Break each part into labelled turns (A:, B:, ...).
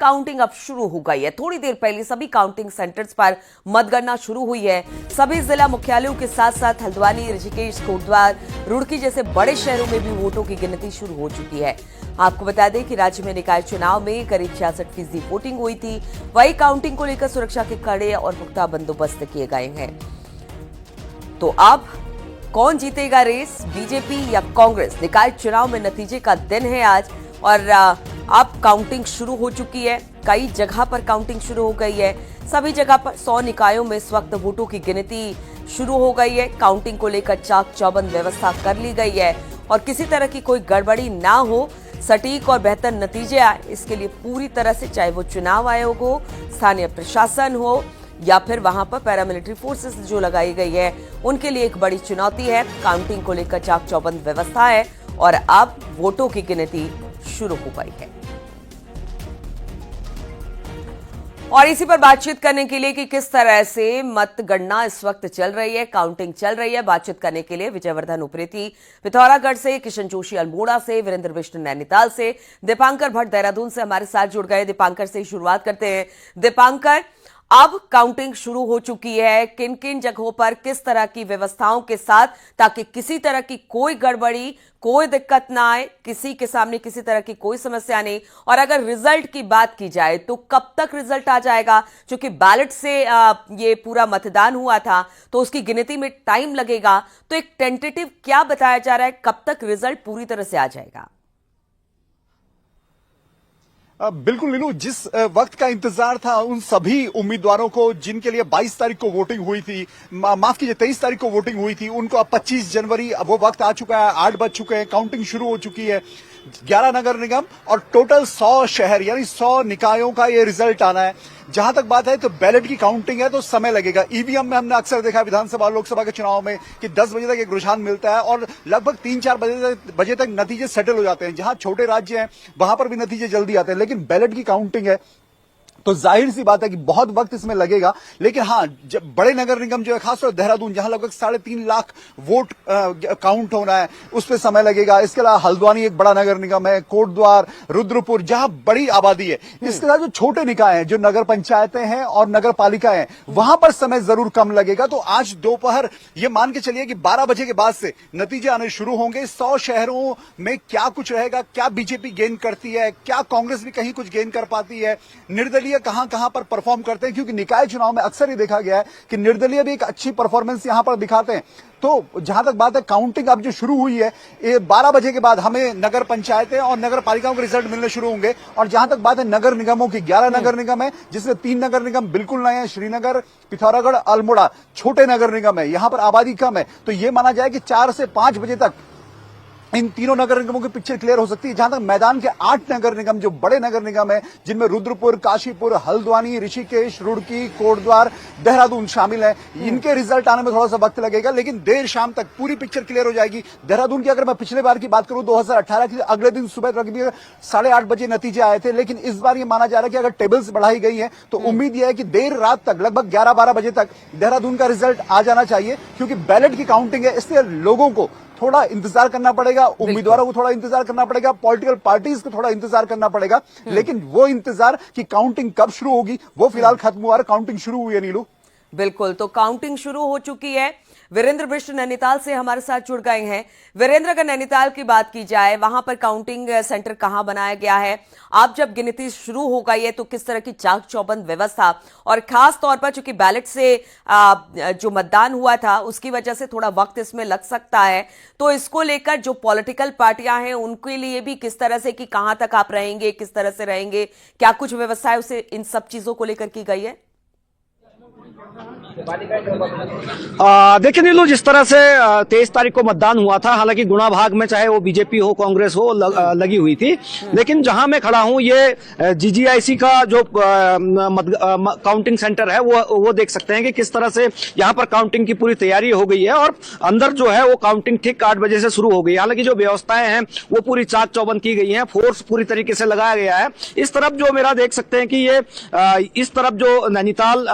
A: Counting अब शुरू हो गई है। थोड़ी देर पहले सभी काउंटिंग सेंटर्स पर मतगणना शुरू हुई है। सभी जिला मुख्यालयों के साथ साथ हल्द्वानी, ऋषिकेश, कोटद्वार, रुड़की जैसे बड़े शहरों में भी वोटों की गिनती शुरू हो चुकी है। आपको बता दें कि राज्य में निकाय चुनाव में करीब 66% वोटिंग हुई थी। वही काउंटिंग को लेकर सुरक्षा के कड़े और पुख्ता बंदोबस्त किए गए हैं। तो अब कौन जीतेगा रेस, बीजेपी या कांग्रेस? निकाय चुनाव में नतीजे का दिन है आज और अब काउंटिंग शुरू हो चुकी है। कई जगह पर काउंटिंग शुरू हो गई है। सभी जगह पर 100 निकायों में इस वक्त वोटों की गिनती शुरू हो गई है। काउंटिंग को लेकर चाक चौबंद व्यवस्था कर ली गई है और किसी तरह की कोई गड़बड़ी ना हो, सटीक और बेहतर नतीजे आए, इसके लिए पूरी तरह से, चाहे वो चुनाव आयोग हो, स्थानीय प्रशासन हो या फिर वहां पर पैरामिलिट्री फोर्सेस जो लगाई गई है, उनके लिए एक बड़ी चुनौती है। काउंटिंग को लेकर चाक चौबंद व्यवस्था है और अब वोटों की गिनती शुरू हो गई है। और इसी पर बातचीत करने के लिए कि किस तरह से मतगणना इस वक्त चल रही है, काउंटिंग चल रही है, बातचीत करने के लिए विजयवर्धन उप्रेती पिथौरागढ़ से, किशन जोशी अल्मोड़ा से, वीरेंद्र बिष्ट नैनीताल से, दीपांकर भट्ट देहरादून से हमारे साथ जुड़ गए। दीपांकर से शुरुआत करते हैं। दीपांकर, अब काउंटिंग शुरू हो चुकी है। किन किन जगहों पर किस तरह की व्यवस्थाओं के साथ, ताकि किसी तरह की कोई गड़बड़ी, कोई दिक्कत ना आए, किसी के सामने किसी तरह की कोई समस्या नहीं? और अगर रिजल्ट की बात की जाए तो कब तक रिजल्ट आ जाएगा? क्योंकि बैलेट से ये पूरा मतदान हुआ था तो उसकी गिनती में टाइम लगेगा। तो एक टेंटेटिव क्या बताया जा रहा है, कब तक रिजल्ट पूरी तरह से आ जाएगा?
B: बिल्कुल नीलू, जिस वक्त का इंतजार था उन सभी उम्मीदवारों को जिनके लिए 22 तारीख को वोटिंग हुई थी, माफ कीजिए 23 तारीख को वोटिंग हुई थी, उनको अब 25 जनवरी वो वक्त आ चुका है। 8 बज चुके हैं, काउंटिंग शुरू हो चुकी है। 11 नगर निगम और टोटल 100 शहर यानी 100 निकायों का ये रिजल्ट आना है। जहां तक बात है तो बैलेट की काउंटिंग है तो समय लगेगा। ईवीएम में हमने अक्सर देखा विधानसभा लोकसभा के चुनाव में कि 10 बजे तक एक रुझान मिलता है और लगभग 3-4 बजे तक नतीजे सेटल हो जाते हैं। जहां छोटे राज्य हैं वहां पर भी नतीजे जल्दी आते हैं, लेकिन बैलेट की काउंटिंग है तो जाहिर सी बात है कि बहुत वक्त इसमें लगेगा। लेकिन हाँ, जब बड़े नगर निगम जो है, खासतौर देहरादून जहां लगभग 3.5 लाख वोट काउंट होना है, उस पर समय लगेगा। इसके अलावा हल्द्वानी एक बड़ा नगर निगम है, कोटद्वार, रुद्रपुर जहां बड़ी आबादी है। इसके साथ जो छोटे निकाय हैं, जो नगर पंचायतें हैं और नगर पालिकाएं हैं, वहां पर समय जरूर कम लगेगा। तो आज दोपहर ये मान के चलिए कि 12 बजे के बाद से नतीजे आने शुरू होंगे। 100 शहरों में क्या कुछ रहेगा, क्या बीजेपी गेन करती है, क्या कांग्रेस भी कहीं कुछ गेन कर पाती है, निर्दलीय कहां पर परफॉर्म करते हैं, क्योंकि निकाय चुनाव में अक्सर ही देखा गया है कि निर्दलीय भी एक अच्छी परफॉर्मेंस यहां पर दिखाते हैं। तो जहां तक बात है काउंटिंग अब जो शुरू हुई है, 12 बजे के बाद हमें नगर पंचायतें और नगर पालिकाओं के रिजल्ट मिलने शुरू होंगे। और जहां तक बात है नगर निगमों की, 11 नगर निगम है जिसमें 3 नगर निगम बिल्कुल नए हैं, श्रीनगर, पिथौरागढ़, अल्मोड़ा छोटे नगर निगम है, यहां पर आबादी कम है। तो यह माना जाए कि 4 से 5 बजे तक इन तीनों नगर निगमों की पिक्चर क्लियर हो सकती है। जहां तक मैदान के 8 नगर निगम जो बड़े नगर निगम है, जिनमें रुद्रपुर, काशीपुर, हल्द्वानी, ऋषिकेश, रुड़की, कोटद्वार, देहरादून शामिल है, इनके रिजल्ट आने में थोड़ा सा वक्त लगेगा, लेकिन देर शाम तक पूरी पिक्चर क्लियर हो जाएगी। देहरादून की अगर मैं पिछले बार की बात करूं, 2018 की अगले दिन सुबह तक 8:30 बजे नतीजे आए थे, लेकिन इस बार ये माना जा रहा है कि अगर टेबल्स बढ़ाई गई है तो उम्मीद यह है कि देर रात तक, लगभग 11-12 बजे तक देहरादून का रिजल्ट आ जाना चाहिए। क्योंकि बैलेट की काउंटिंग है, इसलिए लोगों को थोड़ा इंतजार करना पड़ेगा, उम्मीदवारों को थोड़ा इंतजार करना पड़ेगा, पॉलिटिकल पार्टीज को थोड़ा इंतजार करना पड़ेगा। लेकिन वो इंतजार कि काउंटिंग कब शुरू होगी वो फिलहाल खत्म हुआ है। काउंटिंग शुरू हुई है नीलू।
A: बिल्कुल, तो काउंटिंग शुरू हो चुकी है। वीरेंद्र बिष्ट नैनीताल से हमारे साथ जुड़ गए हैं। वीरेंद्र, अगर नैनीताल की बात की जाए, वहां पर काउंटिंग सेंटर कहां बनाया गया है? आप जब गिनती शुरू हो गई है तो किस तरह की चाक चौबंद व्यवस्था, और खास तौर पर चूंकि बैलेट से जो मतदान हुआ था उसकी वजह से थोड़ा वक्त इसमें लग सकता है, तो इसको लेकर जो पॉलिटिकल पार्टियां हैं उनके लिए भी किस तरह से, कि कहां तक आप रहेंगे, किस तरह से रहेंगे, क्या कुछ व्यवस्था है, उसे इन सब चीजों को लेकर की गई है?
C: देखिए नीलू, जिस तरह से 23 तारीख को मतदान हुआ था, हालांकि गुणा भाग में चाहे वो बीजेपी हो, कांग्रेस हो, लगी हुई थी, लेकिन जहां मैं खड़ा हूं ये जीजीआईसी का जो काउंटिंग सेंटर है वो देख सकते हैं कि किस तरह से यहां पर काउंटिंग की पूरी तैयारी हो गई है और अंदर जो है वो काउंटिंग ठीक 8 बजे से शुरू हो गई है। हालांकि जो व्यवस्थाएं हैं वो पूरी चाक चौबंद की गई हैं, फोर्स पूरी तरीके से लगाया गया है। इस तरफ जो मेरा देख सकते हैं कि ये इस तरफ जो नैनीताल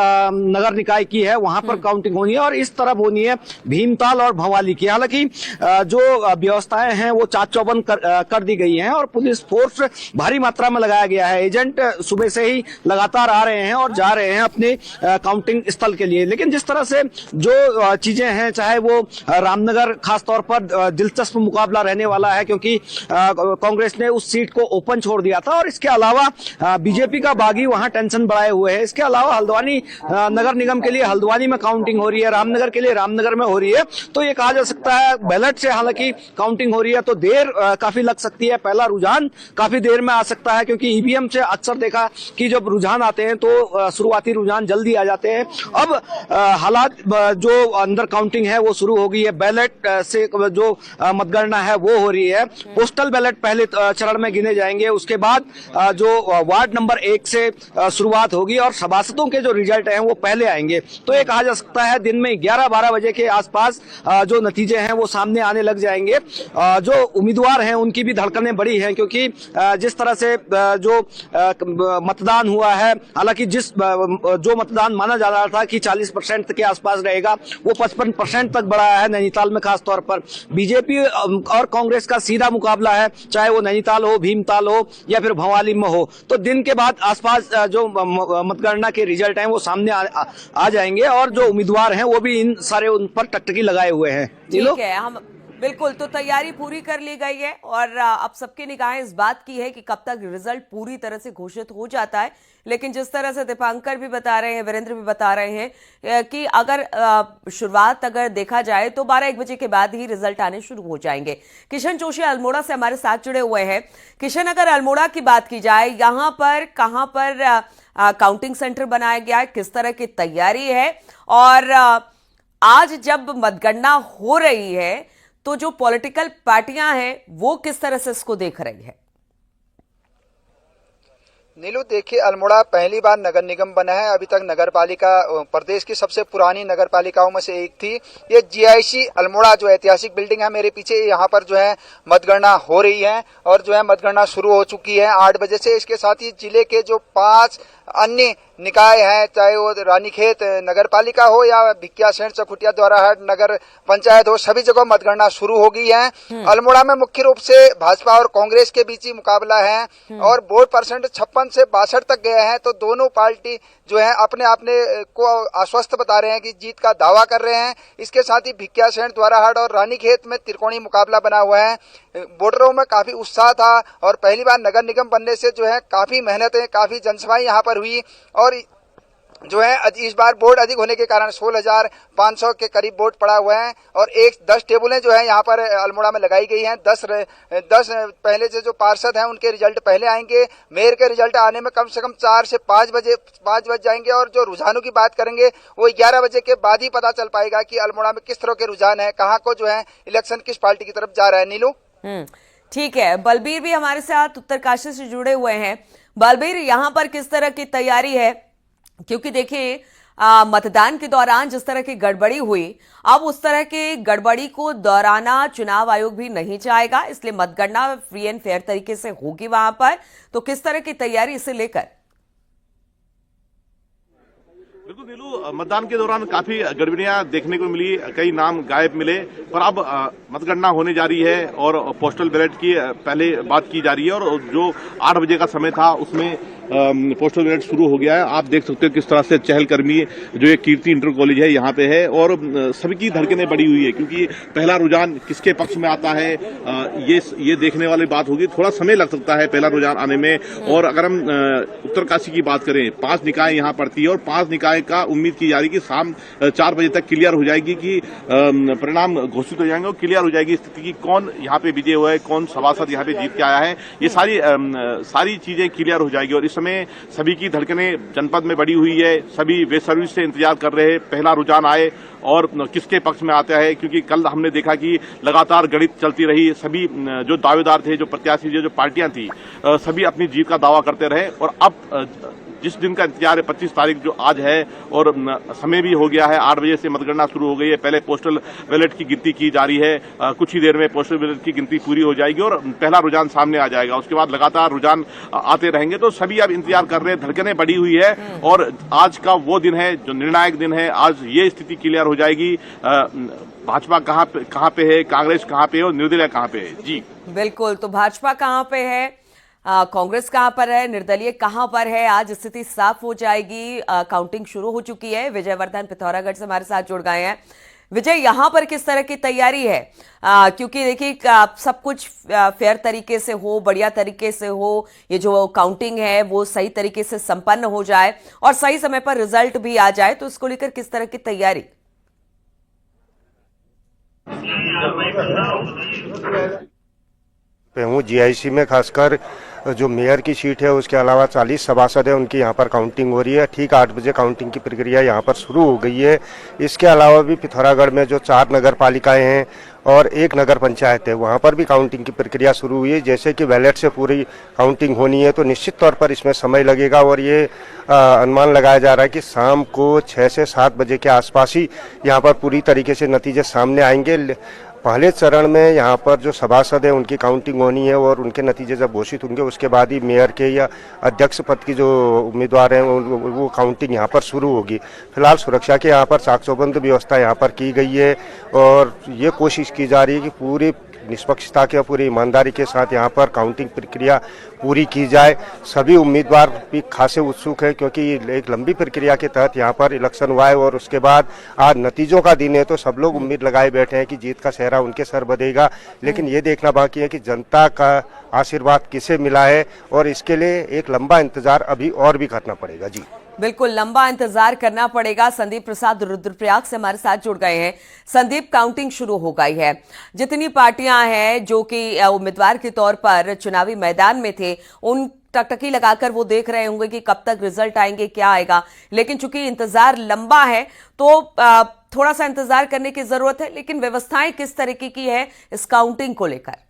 C: नगर निकाय की है वहां पर काउंटिंग होनी है और इस तरफ होनी है भीमताल और भवाली की। हालांकि जो व्यवस्थाएं हैं वो चाक चौबंद कर दी गई हैं और पुलिस फोर्स भारी मात्रा में लगाया गया है। एजेंट सुबह से ही लगातार आ रहे हैं और जा रहे हैं अपने काउंटिंग स्थल के लिए। लेकिन जिस तरह से जो चीजें हैं, चाहे वो रामनगर खासतौर पर दिलचस्प मुकाबला रहने वाला है क्योंकि कांग्रेस ने उस सीट को ओपन छोड़ दिया था और इसके अलावा बीजेपी का बागी वहां टेंशन बढ़ाए हुए है। इसके अलावा हल्द्वानी नगर निगम के लिए हल्द्वानी में काउंटिंग हो रही है, रामनगर के लिए रामनगर में हो रही है। तो ये कहा जा सकता है बैलेट से हालांकि काउंटिंग हो रही है तो देर काफी लग सकती है, पहला रुझान काफी देर में आ सकता है क्योंकि ईवीएम से अक्सर देखा कि जब रुझान आते हैं तो शुरुआती रुझान जल्दी आ जाते हैं। अब हालात जो अंदर काउंटिंग है वो शुरू हो गई है, बैलेट से जो मतगणना है वो हो रही है। पोस्टल बैलेट पहले चरण में गिने जाएंगे, उसके बाद जो वार्ड नंबर 1 से शुरुआत होगी और सभासदों के जो रिजल्ट हैं वो पहले आएंगे। तो ये कहा जा सकता है दिन में 11-12 बजे के आसपास जो नतीजे हैं वो सामने आने लग जाएंगे। जो उम्मीदवार हैं उनकी भी धड़कनें बड़ी हैं क्योंकि जिस तरह से जो मतदान हुआ है, हालांकि जो मतदान माना जा रहा था कि 40% के आसपास रहेगा वो 55% तक बढ़ा है नैनीताल में। खासतौर पर बीजेपी और कांग्रेस का सीधा मुकाबला है, चाहे वो नैनीताल हो, भीमताल हो या फिर भवाली में हो। तो दिन के बाद आसपास जो मतगणना के रिजल्ट हैं वो सामने आ जाएंगे और जो उम्मीदवार हैं वो भी उन पर टकटकी लगाए हुए हैं।
A: ठीक है, हम बिल्कुल, तो तैयारी पूरी कर ली गई है और अब सबकी निगाहें इस बात की है कि कब तक रिजल्ट पूरी तरह से घोषित हो जाता है। लेकिन जिस तरह से दीपांकर भी बता रहे हैं, वीरेंद्र भी बता रहे हैं कि अगर शुरुआत अगर देखा जाए तो 12-1 बजे के बाद ही रिजल्ट आने शुरू हो जाएंगे। किशन जोशी अल्मोड़ा से हमारे साथ जुड़े हुए हैं। किशन, अगर अल्मोड़ा की बात की जाए, यहाँ पर कहाँ पर काउंटिंग सेंटर बनाया गया है, किस तरह की तैयारी है और आज जब मतगणना हो रही है तो जो पॉलिटिकल पार्टियां हैं वो किस तरह से इसको देख रही है?
D: नीलू, देखिए, अल्मोड़ा पहली बार नगर निगम बना है। अभी तक नगर पालिका प्रदेश की सबसे पुरानी नगर पालिकाओं में से एक थी। ये जीआईसी अल्मोड़ा जो ऐतिहासिक बिल्डिंग है मेरे पीछे, यहाँ पर जो है मतगणना हो रही है और जो है मतगणना शुरू हो चुकी है 8 बजे से। इसके साथ ही जिले के जो 5 अन्य निकाय हैं, चाहे वो रानीखेत नगर पालिका हो या भिकियासैंण चकुटिया द्वाराहाट नगर पंचायत हो, सभी जगह मतगणना शुरू हो गई है। अल्मोड़ा में मुख्य रूप से भाजपा और कांग्रेस के बीच ही मुकाबला है और वोट परसेंट 56 से 62 तक गया है। तो दोनों पार्टी जो है अपने को आश्वस्त बता रहे हैं कि जीत का दावा कर रहे हैं। इसके साथ ही भिकियासैंण द्वाराहाट और रानीखेत में त्रिकोणीय मुकाबला बना हुआ है। वोटरों में काफी उत्साह था और पहली बार नगर निगम बनने से जो है काफी मेहनतें, काफी जनसभाएं यहाँ पर हुई और जो है इस बार वोट अधिक होने के कारण 16,500 के करीब वोट पड़ा हुआ है और 10 टेबलें जो है यहाँ पर अल्मोड़ा में लगाई गई हैं। 10 पहले से जो पार्षद हैं उनके रिजल्ट पहले आएंगे। मेयर के रिजल्ट आने में कम से कम 4 से 5 बज जाएंगे और जो रुझानों की बात करेंगे वो 11 बजे के बाद ही पता चल पाएगा कि अल्मोड़ा में किस तरह के रुझान है, कहाँ को जो है इलेक्शन किस पार्टी की तरफ जा रहा है। नीलू,
A: ठीक है। बलबीर भी हमारे साथ उत्तरकाशी से जुड़े हुए हैं। बलबीर, यहाँ पर किस तरह की तैयारी है? क्योंकि देखिए मतदान के दौरान जिस तरह की गड़बड़ी हुई, अब उस तरह की गड़बड़ी को दोहराना चुनाव आयोग भी नहीं चाहेगा, इसलिए मतगणना फ्री एंड फेयर तरीके से होगी वहां पर। तो किस तरह की तैयारी इसे लेकर?
E: बिल्कुल नीलू, मतदान के दौरान काफी गड़बड़ियां देखने को मिली, कई नाम गायब मिले, पर अब मतगणना होने जा रही है और पोस्टल बैलेट की पहले बात की जा रही है और जो 8 बजे का समय था उसमें पोस्टल बैलेट शुरू हो गया है। आप देख सकते हो किस तरह से चहलकर्मी जो ये कीर्ति इंटर कॉलेज है यहाँ पे है और सभी की धड़कनें बढ़ी हुई है क्योंकि पहला रुझान किसके पक्ष में आता है ये देखने वाली बात होगी। थोड़ा समय लग सकता है पहला रुझान आने में। और अगर हम उत्तरकाशी की बात करें, 5 निकाय यहाँ पड़ती है और 5 निकाय का उम्मीद की जा रही कि शाम 4 बजे तक क्लियर हो जाएगी कि परिणाम घोषित हो जाएंगे और क्लियर हो जाएगी स्थिति की कौन यहाँ पे विजय हुआ है, कौन सभासद यहाँ पे जीत के आया है। ये सारी चीजें क्लियर हो जाएगी और इस समय सभी की धड़कनें जनपद में बढ़ी हुई है। सभी बेसब्री से इंतजार कर रहे हैं पहला रुझान आए और किसके पक्ष में आता है, क्योंकि कल हमने देखा कि लगातार गणित चलती रही। सभी जो दावेदार थे, जो प्रत्याशी, जो पार्टियां थी, सभी अपनी जीत का दावा करते रहे और अब जिस दिन का इंतजार है 25 तारीख जो आज है, और समय भी हो गया है, 8 बजे से मतगणना शुरू हो गई है। पहले पोस्टल बैलेट की गिनती की जा रही है, कुछ ही देर में पोस्टल बैलेट की गिनती पूरी हो जाएगी और पहला रुझान सामने आ जाएगा। उसके बाद लगातार रुझान आते रहेंगे। तो सभी अब इंतजार कर रहे हैं, धड़कनें बढ़ी हुई है और आज का वो दिन है जो निर्णायक दिन है। आज ये स्थिति क्लियर हो जाएगी, भाजपा कहाँ पे है, कांग्रेस कहाँ पे है और निर्दलीय कहाँ पे है। जी
A: बिल्कुल, तो भाजपा कहां पे है, कांग्रेस कहां पर है, निर्दलीय कहां पर है, आज स्थिति साफ हो जाएगी। काउंटिंग शुरू हो चुकी है। विजयवर्धन पिथौरागढ़ से हमारे साथ जुड़ गए हैं। विजय, यहां पर किस तरह की तैयारी है? क्योंकि देखिए सब कुछ फेयर तरीके से हो, बढ़िया तरीके से हो, ये जो काउंटिंग है वो सही तरीके से संपन्न हो जाए और सही समय पर रिजल्ट भी आ जाए, तो इसको लेकर किस तरह की तैयारी?
F: पे हूँ जीआईसी में, खासकर जो मेयर की सीट है उसके अलावा 40 सभासद है, उनकी यहाँ पर काउंटिंग हो रही है। ठीक 8 बजे काउंटिंग की प्रक्रिया यहाँ पर शुरू हो गई है। इसके अलावा भी पिथौरागढ़ में जो 4 नगर पालिकाएं हैं और 1 नगर पंचायत है, वहाँ पर भी काउंटिंग की प्रक्रिया शुरू हुई है। जैसे कि बैलेट से पूरी काउंटिंग होनी है तो निश्चित तौर पर इसमें समय लगेगा और ये अनुमान लगाया जा रहा है कि शाम को 6 से 7 बजे के आसपास ही यहाँ पर पूरी तरीके से नतीजे सामने आएंगे। पहले चरण में यहाँ पर जो सभासद है उनकी काउंटिंग होनी है और उनके नतीजे जब घोषित होंगे उसके बाद ही मेयर के या अध्यक्ष पद की जो उम्मीदवार हैं वो काउंटिंग यहाँ पर शुरू होगी। फिलहाल सुरक्षा के यहाँ पर चाक चौबंद व्यवस्था यहाँ पर की गई है और ये कोशिश की जा रही है कि पूरी निष्पक्षता के, पूरी ईमानदारी के साथ यहाँ पर काउंटिंग प्रक्रिया पूरी की जाए। सभी उम्मीदवार भी खासे उत्सुक है क्योंकि एक लंबी प्रक्रिया के तहत यहाँ पर इलेक्शन हुआ है और उसके बाद आज नतीजों का दिन है तो सब लोग उम्मीद लगाए बैठे हैं कि जीत का सेहरा उनके सर बंधेगा। लेकिन ये देखना बाकी है कि जनता का आशीर्वाद किसे मिला है और इसके लिए एक लंबा इंतजार अभी और भी करना पड़ेगा। जी
A: बिल्कुल, लंबा इंतजार करना पड़ेगा। संदीप प्रसाद रुद्रप्रयाग से हमारे साथ जुड़ गए हैं। संदीप, काउंटिंग शुरू हो गई है। जितनी पार्टियां हैं जो कि उम्मीदवार के तौर पर चुनावी मैदान में थे, उन टकटकी लगाकर वो देख रहे होंगे कि कब तक रिजल्ट आएंगे, क्या आएगा। लेकिन चूंकि इंतजार लंबा है तो थोड़ा सा इंतजार करने की जरूरत है। लेकिन व्यवस्थाएं किस तरीके की है इस काउंटिंग को लेकर?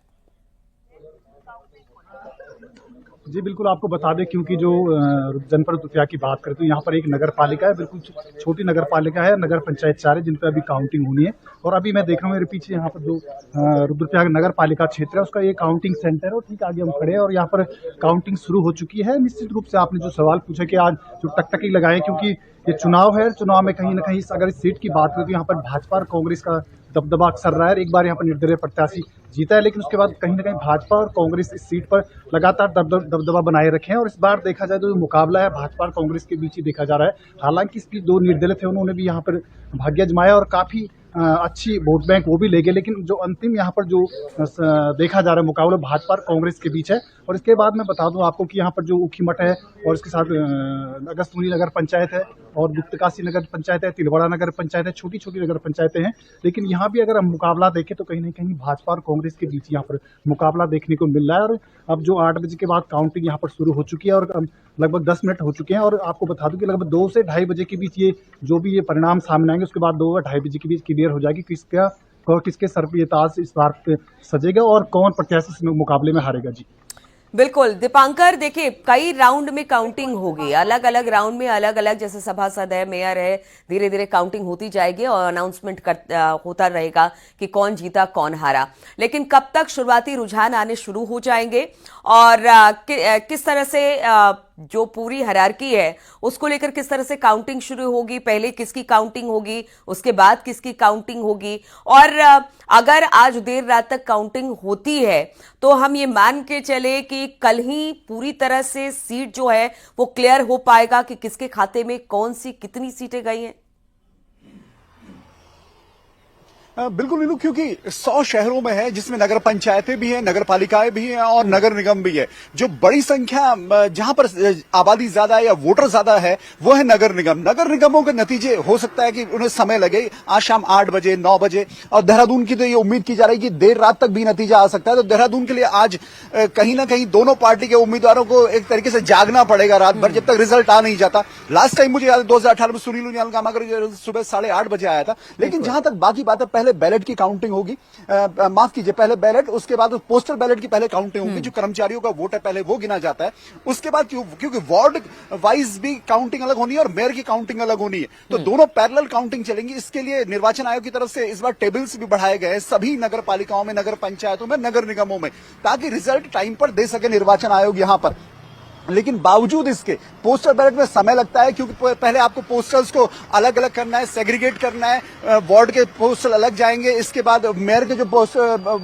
G: जी बिल्कुल, आपको बता दें क्योंकि जो जनपद रुद्रप्रयाग की बात करें तो यहाँ पर एक नगर पालिका है, बिल्कुल छोटी नगर पालिका है, नगर पंचायत 4 है जिन पर अभी काउंटिंग होनी है। और अभी मैं देख रहा हूँ मेरे पीछे यहाँ पर जो रुद्रप्रयाग नगर पालिका क्षेत्र है उसका ये काउंटिंग सेंटर है और ठीक आगे हम खड़े हैं और यहाँ पर काउंटिंग शुरू हो चुकी है। निश्चित रूप से आपने जो सवाल पूछा कि आज जो टकटकी लगाए, क्योंकि ये चुनाव है, चुनाव में कहीं ना कहीं अगर इस सीट की बात करें तो यहाँ पर भाजपा और कांग्रेस का दबदबा अक्सर रहा है। एक बार यहाँ पर निर्दलीय प्रत्याशी जीता है लेकिन उसके बाद कहीं ना कहीं भाजपा और कांग्रेस इस सीट पर लगातार दबदबा बनाए रखे हैं और इस बार देखा जाए तो जो मुकाबला है भाजपा और कांग्रेस के बीच ही देखा जा रहा है। हालांकि इसकी 2 निर्दलीय थे उन्होंने भी यहाँ पर भाग्य आजमाया और काफी अच्छी वोट बैंक वो भी ले गए, लेकिन जो अंतिम यहाँ पर जो देखा जा रहा है मुकाबला भाजपा और कांग्रेस के बीच है। और इसके बाद मैं बता दूं आपको कि यहाँ पर जो ऊखीमठ है और इसके साथ अगस्तमुनि नगर पंचायत है और गुप्तकाशी नगर पंचायत है, तिलवाड़ा नगर पंचायत है, छोटी छोटी नगर पंचायतें हैं। लेकिन यहाँ भी अगर हम मुकाबला देखें तो कहीं ना कहीं भाजपा और कांग्रेस के बीच यहाँ पर मुकाबला देखने को मिल रहा है। और अब जो 8 बजे के बाद काउंटिंग यहाँ पर शुरू हो चुकी है और लगभग 10 मिनट हो चुके हैं और आपको बता दूं कि लगभग 2 से 2:30 बजे के बीच ये जो भी ये परिणाम सामने आएंगे उसके बाद 2 और 2:30 बजे के बीच क्लियर हो जाएगी किसका और किसके सर पे ये ताज इस बार सजेगा और कौन प्रत्याशी इस मुकाबले में हारेगा। जी
A: बिल्कुल दीपांकर, देखिए कई राउंड में काउंटिंग होगी, अलग अलग राउंड में अलग अलग, जैसे सभासद है, मेयर है, धीरे धीरे काउंटिंग होती जाएगी और अनाउंसमेंट होता रहेगा कि कौन जीता कौन हारा। लेकिन कब तक शुरुआती रुझान आने शुरू हो जाएंगे और किस तरह से जो पूरी हायरार्की है उसको लेकर किस तरह से काउंटिंग शुरू होगी, पहले किसकी काउंटिंग होगी, उसके बाद किसकी काउंटिंग होगी, और अगर आज देर रात तक काउंटिंग होती है तो हम ये मान के चले कि कल ही पूरी तरह से सीट जो है वो क्लियर हो पाएगा कि किसके खाते में कौन सी कितनी सीटें गई हैं?
B: बिल्कुल नीलू, क्योंकि 100 शहरों में है जिसमें नगर पंचायतें भी हैं, नगर पालिकाएं भी हैं और नगर निगम भी है। जो बड़ी संख्या जहां पर आबादी ज्यादा है या वोटर ज्यादा है वो है नगर निगम। नगर निगमों के नतीजे हो सकता है कि उन्हें समय लगे, आज शाम 8 बजे 9 बजे। और देहरादून की तो ये उम्मीद की जा रही है कि देर रात तक भी नतीजा आ सकता है। तो देहरादून के लिए आज कहीं ना कहीं दोनों पार्टी के उम्मीदवारों को एक तरीके से जागना पड़ेगा रात भर, जब तक रिजल्ट आ नहीं जाता। लास्ट टाइम मुझे याद है 2018 में सुनील उनियाल का सुबह 8:30 बजे आया था। लेकिन जहां तक बाकी बात है, पहले पहले बैलेट की काउंटिंग होगी, माफ कीजिए, पहले बैलेट, उसके बाद पोस्टल बैलेट की पहले काउंटिंग होगी, जो कर्मचारियों का वोट है पहले वो गिना जाता है, उसके बाद क्योंकि वार्ड वाइज भी काउंटिंग अलग होनी है और मेयर की काउंटिंग अलग होनी है, तो दोनों पैरेलल काउंटिंग चलेंगी। इसके लिए निर्वाचन आयोग की तरफ से इस बार टेबल्स भी बढ़ाए गए हैं सभी नगर पालिकाओं में, नगर पंचायतों में, नगर निगमों में, ताकि रिजल्ट टाइम पर दे सके निर्वाचन आयोग यहां पर। लेकिन बावजूद इसके पोस्टल बैलेट में समय लगता है, क्योंकि पहले आपको पोस्टल्स को अलग अलग करना है, सेग्रीगेट करना है, वार्ड के पोस्टल अलग जाएंगे, इसके बाद मेयर के जो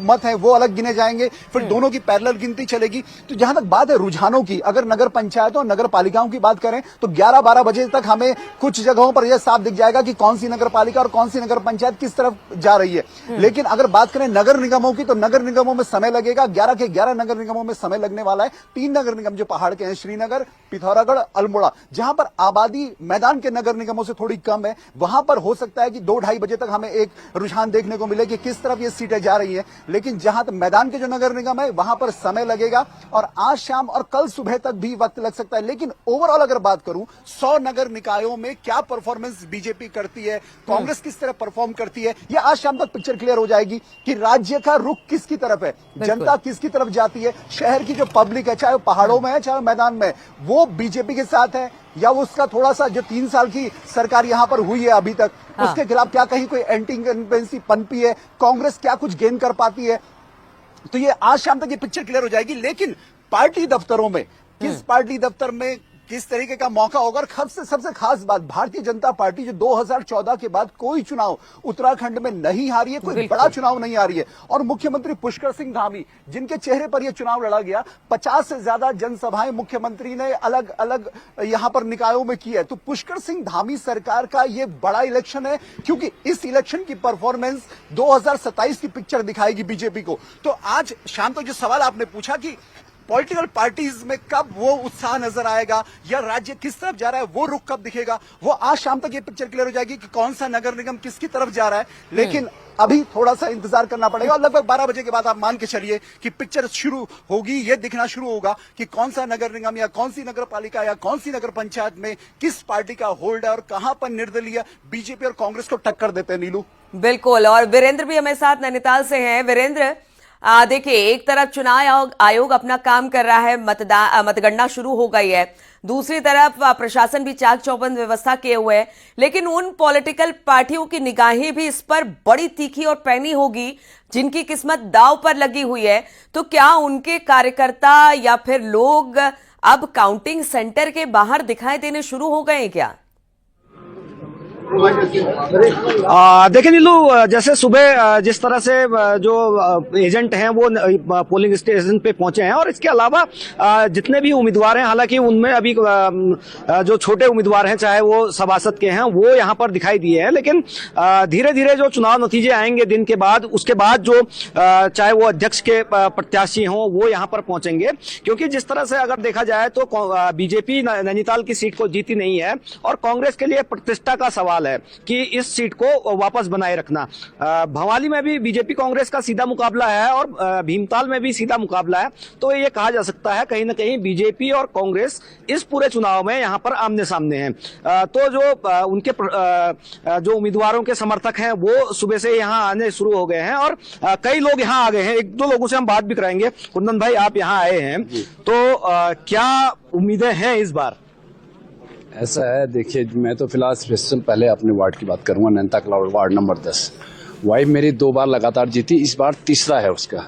B: मत हैं वो अलग गिने जाएंगे, फिर दोनों की पैरेलल गिनती चलेगी। तो जहां तक बात है रुझानों की, अगर नगर पंचायतों और नगर पालिकाओं की बात करें तो 11-12 बजे तक हमें कुछ जगहों पर यह साफ दिख जाएगा कि कौन सी नगर पालिका और कौन सी नगर पंचायत किस तरफ जा रही है। लेकिन अगर बात करें नगर निगमों की, तो नगर निगमों में समय लगेगा, 11 के 11 नगर निगमों में समय लगने वाला है। 3 नगर निगम जो पहाड़ के हैं, श्रीनगर, पिथौरागढ़, अल्मोड़ा, जहां पर आबादी मैदान के नगर निगमों से थोड़ी कम है, वहां पर हो सकता है कि 2-2:30 बजे तक हमें एक रुझान देखने को मिले कि किस तरफ ये सीटें जा रही हैं। लेकिन जहां तक मैदान के जो नगर निगम है वहां पर समय लगेगा और आज शाम और कल सुबह तक भी वक्त लग सकता है। लेकिन ओवरऑल अगर बात करूं 100 नगर निकायों में क्या परफॉर्मेंस बीजेपी करती है, कांग्रेस किस तरह परफॉर्म करती है, यह आज शाम तक पिक्चर क्लियर हो जाएगी कि राज्य का रुख किसकी तरफ है, जनता किसकी तरफ जाती है। शहर की जो पब्लिक है, चाहे वो पहाड़ों में है चाहे मैदान में, वो बीजेपी के साथ है या वो उसका थोड़ा सा जो 3 साल की सरकार यहां पर हुई है अभी तक, उसके खिलाफ क्या कहीं कोई एंटी इनकम्बेंसी पनपी है, कांग्रेस क्या कुछ गेन कर पाती है। तो ये आज शाम तक ये पिक्चर क्लियर हो जाएगी। लेकिन पार्टी दफ्तरों में किस पार्टी दफ्तर में किस तरीके का मौका होगा, और सबसे खास बात, भारतीय जनता पार्टी जो 2014 के बाद कोई चुनाव उत्तराखंड में नहीं हारी है, कोई बड़ा चुनाव नहीं हारी है, और मुख्यमंत्री पुष्कर सिंह धामी जिनके चेहरे पर यह चुनाव लड़ा गया, 50 से ज्यादा जनसभाएं मुख्यमंत्री ने अलग अलग यहां पर निकायों में की है। तो पुष्कर सिंह धामी सरकार का यह बड़ा इलेक्शन है, क्योंकि इस इलेक्शन की परफॉर्मेंस 2027 की पिक्चर दिखाएगी बीजेपी को। तो आज शाम तक जो सवाल आपने पूछा कि पॉलिटिकल पार्टीज में कब वो उत्साह नजर आएगा या राज्य किस तरफ जा रहा है, वो रुख कब दिखेगा, वो आज शाम तक ये पिक्चर क्लियर हो जाएगी कि कौन सा नगर निगम किसकी तरफ जा रहा है। लेकिन अभी थोड़ा सा इंतजार करना पड़ेगा और लगभग 12 बजे के बाद आप मान के चलिए कि पिक्चर शुरू होगी, ये दिखना शुरू होगा कि कौन सा नगर निगम या कौन सी नगर पालिका या कौन सी नगर पंचायत में किस पार्टी का होल्ड है और कहां पर निर्दलीय बीजेपी और कांग्रेस को टक्कर देते हैं। नीलू,
A: बिल्कुल। और वीरेंद्र भी हमें साथ नैनीताल से हैं। वीरेंद्र, देखिए, एक तरफ चुनाव आयोग अपना काम कर रहा है, मतगणना शुरू हो गई है, दूसरी तरफ प्रशासन भी चाक चौबंद व्यवस्था किए हुए है, लेकिन उन पॉलिटिकल पार्टियों की निगाहें भी इस पर बड़ी तीखी और पैनी होगी जिनकी किस्मत दांव पर लगी हुई है। तो क्या उनके कार्यकर्ता या फिर लोग अब काउंटिंग सेंटर के बाहर दिखाई देने शुरू हो गए हैं क्या?
C: देखिए नीलू, जैसे सुबह जिस तरह से जो एजेंट हैं वो पोलिंग स्टेशन पे पहुंचे हैं, और इसके अलावा जितने भी उम्मीदवार हैं, हालांकि उनमें अभी जो छोटे उम्मीदवार हैं चाहे वो सभासद के हैं, वो यहाँ पर दिखाई दिए हैं। लेकिन धीरे धीरे जो चुनाव नतीजे आएंगे दिन के बाद, उसके बाद जो चाहे वो अध्यक्ष के प्रत्याशी हों वो यहाँ पर पहुंचेंगे, क्योंकि जिस तरह से अगर देखा जाए तो बीजेपी नैनीताल की सीट को जीती नहीं है और कांग्रेस के लिए प्रतिष्ठा का सवाल है कि इस सीट को वापस बनाए रखना। भवाली में भी बीजेपी कांग्रेस का सीधा मुकाबला है और भीमताल में भी सीधा मुकाबला है। तो ये कहा जा सकता है कहीं ना कहीं बीजेपी और कांग्रेस इस पूरे चुनाव में यहां पर आमने सामने हैं। तो जो उनके जो उम्मीदवारों के समर्थक हैं वो सुबह से यहां आने शुरू हो गए हैं और कई लोग यहां आ गए हैं। 1-2 लोगों से हम बात भी कराएंगे। कुंदन भाई, आप यहां आए हैं, तो क्या उम्मीदें हैं इस बार?
H: ऐसा है, देखिए, मैं तो फिलहाल स्पेशल पहले अपने वार्ड की बात करूंगा, नैनीताल वार्ड नंबर 10। वाइफ मेरी 2 बार लगातार जीती, इस बार तीसरा है उसका,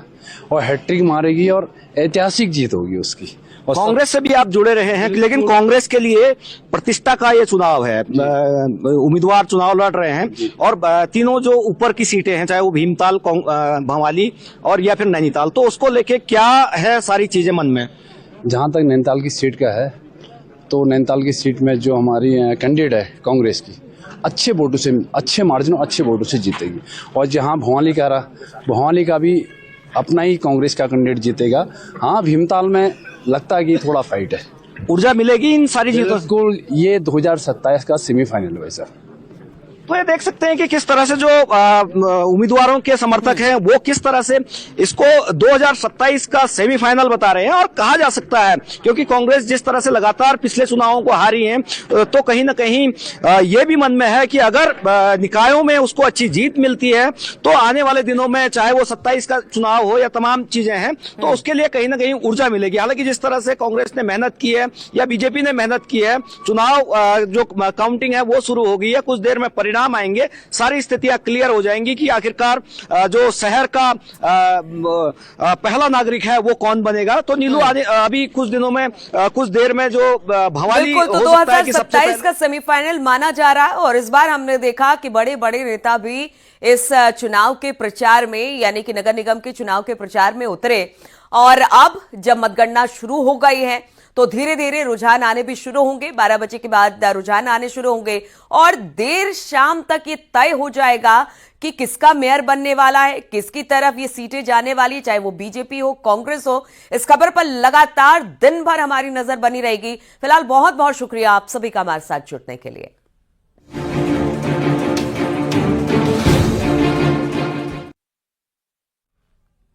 H: और हैट्रिक मारेगी और ऐतिहासिक जीत होगी उसकी।
C: कांग्रेस से भी आप जुड़े रहे हैं, लेकिन कांग्रेस के लिए प्रतिष्ठा का ये चुनाव है, उम्मीदवार चुनाव लड़ रहे हैं, और तीनों जो ऊपर की सीटें हैं, चाहे वो भीमताल, भवाली और या फिर नैनीताल, तो उसको लेके क्या है सारी चीजें मन में?
H: जहां तक नैनीताल की सीट का है, तो नैनीताल की सीट में जो हमारी कैंडिडेट है कांग्रेस की, अच्छे वोटों से, अच्छे मार्जिन और अच्छे वोटों से जीतेगी। और जहां भवाली का रहा, भवाली का भी अपना ही कांग्रेस का कैंडिडेट जीतेगा। हाँ, भीमताल में लगता है कि थोड़ा फाइट है।
C: ऊर्जा मिलेगी इन सारी चीजों
H: को? ये 2027 का सेमीफाइनल है सर।
C: तो ये देख सकते हैं कि किस तरह से जो उम्मीदवारों के समर्थक हैं वो किस तरह से इसको 2027 का सेमीफाइनल बता रहे हैं। और कहा जा सकता है क्योंकि कांग्रेस जिस तरह से लगातार पिछले चुनावों को हारी है, तो कहीं ना कहीं ये भी मन में है कि अगर निकायों में उसको अच्छी जीत मिलती है तो आने वाले दिनों में चाहे वो 27 का चुनाव हो या तमाम चीजें हैं तो उसके लिए कहीं ना कहीं ऊर्जा मिलेगी। हालांकि जिस तरह से कांग्रेस ने मेहनत की है या बीजेपी ने मेहनत की है, चुनाव जो काउंटिंग है वो शुरू हो गई है, कुछ देर में परिणाम आएंगे, सारी स्थितियां क्लियर हो जाएंगी कि आखिरकार जो शहर का पहला नागरिक है वो कौन बनेगा। तो नीलू अभी कुछ दिनों में कुछ देर में जो भवाली हो
A: तो
C: सकता है कि
A: 2027 का सेमीफाइनल माना जा रहा है। और इस बार हमने देखा कि बड़े बड़े नेता भी इस चुनाव के प्रचार में यानी कि नगर निगम के चुनाव के प्रचार में उतरे। और अब जब मतगणना शुरू हो गई है तो धीरे धीरे रुझान आने भी शुरू होंगे। 12 बजे के बाद रुझान आने शुरू होंगे और देर शाम तक ये तय हो जाएगा कि किसका मेयर बनने वाला है, किसकी तरफ ये सीटें जाने वाली है, चाहे वो बीजेपी हो कांग्रेस हो। इस खबर पर लगातार दिन भर हमारी नजर बनी रहेगी। फिलहाल बहुत बहुत शुक्रिया आप सभी का हमारे साथ जुड़ने के लिए।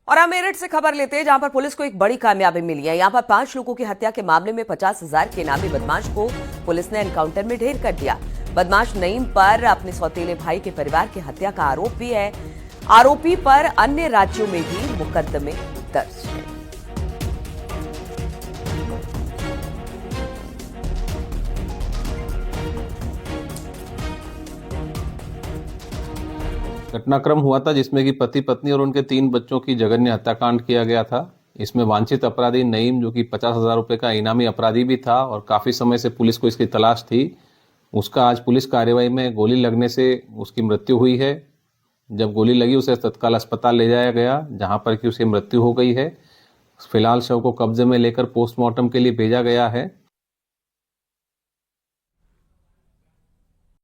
A: और हम मेरठ से खबर लेते हैं जहां पर पुलिस को एक बड़ी कामयाबी मिली है। यहां पर 5 लोगों की हत्या के मामले में 50,000 के इनामी बदमाश को पुलिस ने एनकाउंटर में ढेर कर दिया। बदमाश नईम पर अपने सौतेले भाई के परिवार की हत्या का आरोप भी है। आरोपी पर अन्य राज्यों में भी मुकदमे दर्ज है।
I: घटनाक्रम हुआ था जिसमें कि पति पत्नी और उनके 3 बच्चों की जघन्य हत्याकांड किया गया था। इसमें वांछित अपराधी नईम जो कि 50,000 रुपए का इनामी अपराधी भी था और काफी समय से पुलिस को इसकी तलाश थी, उसका आज पुलिस कार्रवाई में गोली लगने से उसकी मृत्यु हुई है। जब गोली लगी उसे तत्काल अस्पताल ले जाया गया जहां पर कि उसकी मृत्यु हो गई है। फिलहाल शव को कब्जे में लेकर पोस्टमार्टम के लिए भेजा गया है।